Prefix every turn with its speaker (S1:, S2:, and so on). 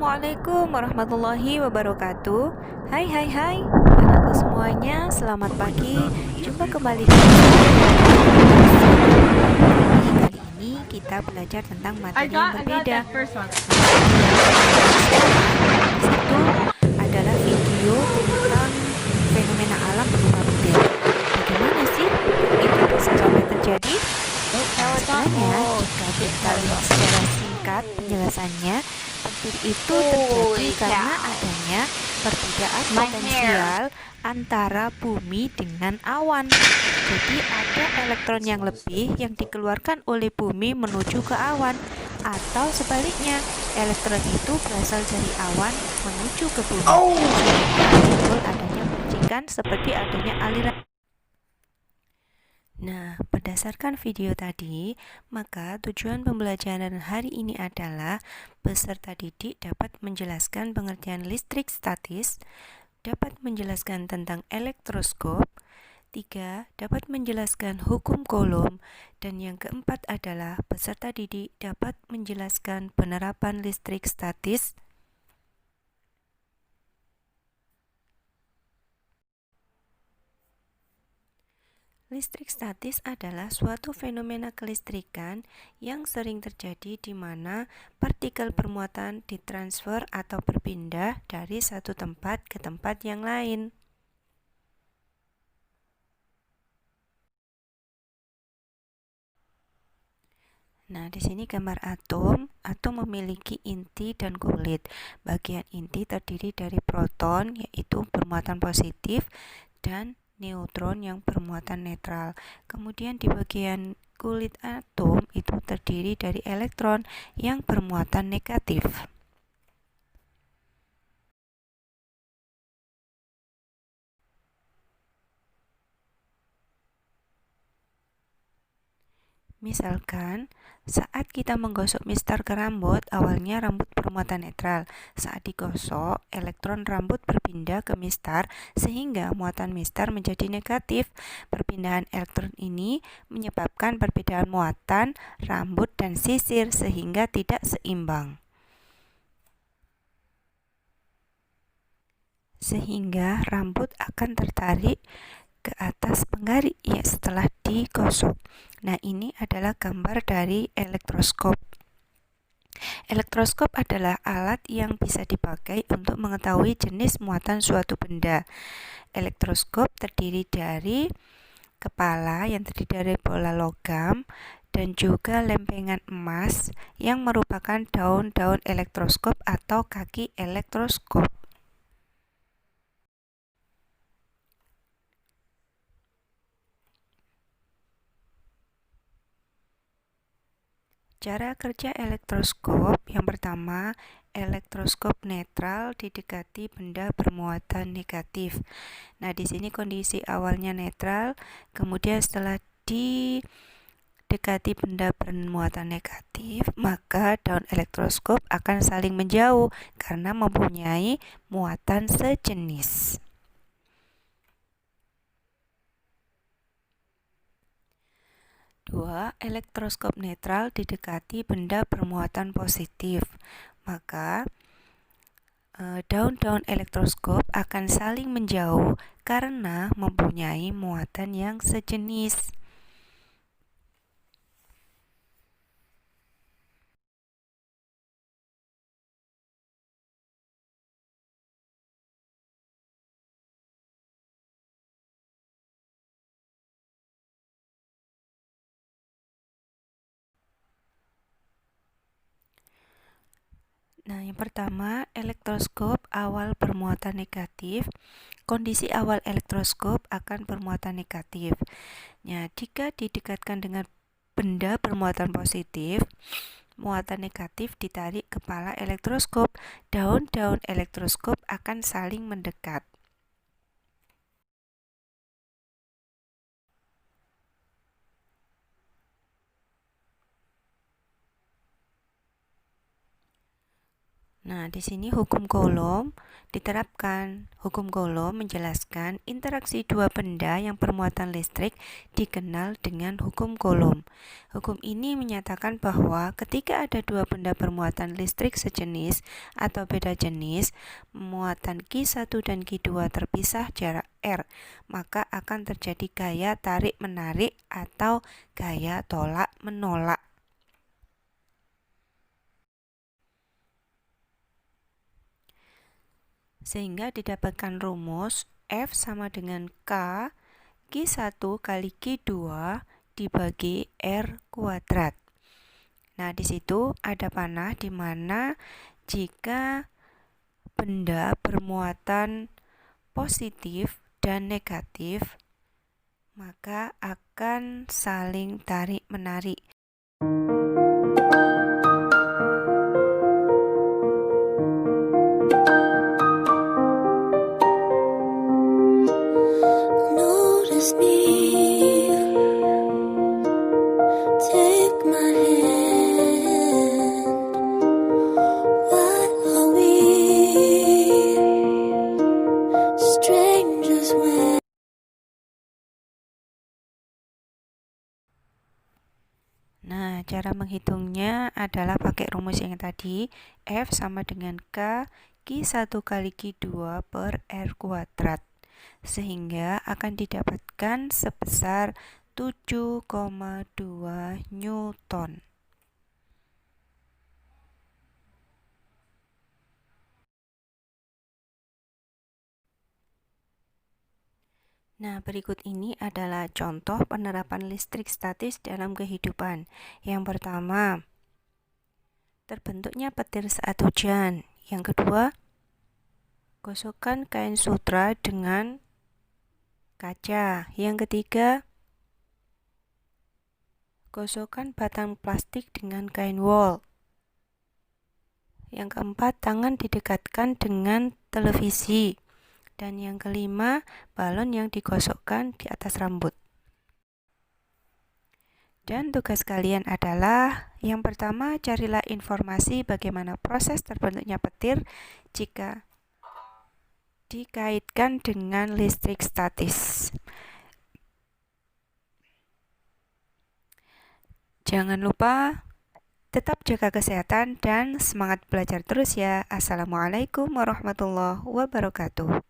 S1: Assalamualaikum warahmatullahi wabarakatuh. Hai hai hai anakku semuanya, selamat pagi. Jumpa kembali dengan saya. Kali ini kita belajar tentang materi yang berbeda. Itu adalah video tentang fenomena alam berupa petir. Bagaimana sih itu bisa sampai terjadi? Sebenarnya jika kita lihat secara singkat penjelasannya, petir itu terjadi karena adanya perbedaan potensial antara bumi dengan awan. Jadi ada elektron yang lebih yang dikeluarkan oleh bumi menuju ke awan, atau sebaliknya, elektron itu berasal dari awan menuju ke bumi. Sehingga timbul adanya percikan seperti adanya aliran. Nah, berdasarkan video tadi, maka tujuan pembelajaran hari ini adalah peserta didik dapat menjelaskan pengertian listrik statis, dapat menjelaskan tentang elektroskop, 3. Dapat menjelaskan hukum Coulomb, dan yang keempat adalah peserta didik dapat menjelaskan penerapan listrik statis. Listrik statis adalah suatu fenomena kelistrikan yang sering terjadi di mana partikel bermuatan ditransfer atau berpindah dari satu tempat ke tempat yang lain. Nah, di sini gambar atom. Atom memiliki inti dan kulit. Bagian inti terdiri dari proton, yaitu bermuatan positif, dan neutron yang bermuatan netral. Kemudian di bagian kulit atom itu terdiri dari elektron yang bermuatan negatif. Misalkan, saat kita menggosok mistar ke rambut, awalnya rambut bermuatan netral. Saat digosok, elektron rambut berpindah ke mistar sehingga muatan mistar menjadi negatif. Perpindahan elektron ini menyebabkan perbedaan muatan rambut dan sisir sehingga tidak seimbang. Sehingga rambut akan tertarik ke atas penggaris ya setelah digosok. Nah, ini adalah gambar dari elektroskop. Elektroskop adalah alat yang bisa dipakai untuk mengetahui jenis muatan suatu benda. Elektroskop terdiri dari kepala yang terdiri dari bola logam dan juga lempengan emas yang merupakan daun-daun elektroskop atau kaki elektroskop. Cara kerja elektroskop yang pertama, elektroskop netral didekati benda bermuatan negatif. Nah, di sini kondisi awalnya netral, kemudian setelah didekati benda bermuatan negatif, maka daun elektroskop akan saling menjauh karena mempunyai muatan sejenis. Dua, elektroskop netral didekati benda bermuatan positif, maka daun-daun elektroskop akan saling menjauh karena mempunyai muatan yang sejenis. Nah, yang pertama, elektroskop awal bermuatan negatif. Kondisi awal elektroskop akan bermuatan negatif. Nah, jika didekatkan dengan benda bermuatan positif, muatan negatif ditarik kepala elektroskop. Daun-daun elektroskop akan saling mendekat. Nah, di sini hukum Coulomb diterapkan. Hukum Coulomb menjelaskan interaksi dua benda yang bermuatan listrik dikenal dengan hukum Coulomb. Hukum ini menyatakan bahwa ketika ada dua benda bermuatan listrik sejenis atau beda jenis, muatan Q1 dan Q2 terpisah jarak R, maka akan terjadi gaya tarik-menarik atau gaya tolak-menolak. Sehingga didapatkan rumus F sama dengan K Q1 kali Q2 dibagi R kuadrat. Nah, di situ ada panah di mana jika benda bermuatan positif dan negatif, maka akan saling tarik-menarik. Notice me, take my hand. Why are we strangers when? Nah, cara menghitungnya adalah pakai rumus yang tadi. F sama dengan K Q1 kali Q2 per R kuadrat. Sehingga akan didapatkan sebesar 7,2 Newton. Nah, berikut ini adalah contoh penerapan listrik statis dalam kehidupan. Yang pertama, terbentuknya petir saat hujan. Yang kedua, gosokkan kain sutra dengan kaca. Yang ketiga, gosokkan batang plastik dengan kain wol. Yang keempat, tangan didekatkan dengan televisi. Dan yang kelima, balon yang digosokkan di atas rambut. Dan tugas kalian adalah yang pertama, carilah informasi bagaimana proses terbentuknya petir jika dikaitkan dengan listrik statis. Jangan lupa tetap jaga kesehatan dan semangat belajar terus ya. Assalamualaikum warahmatullahi wabarakatuh.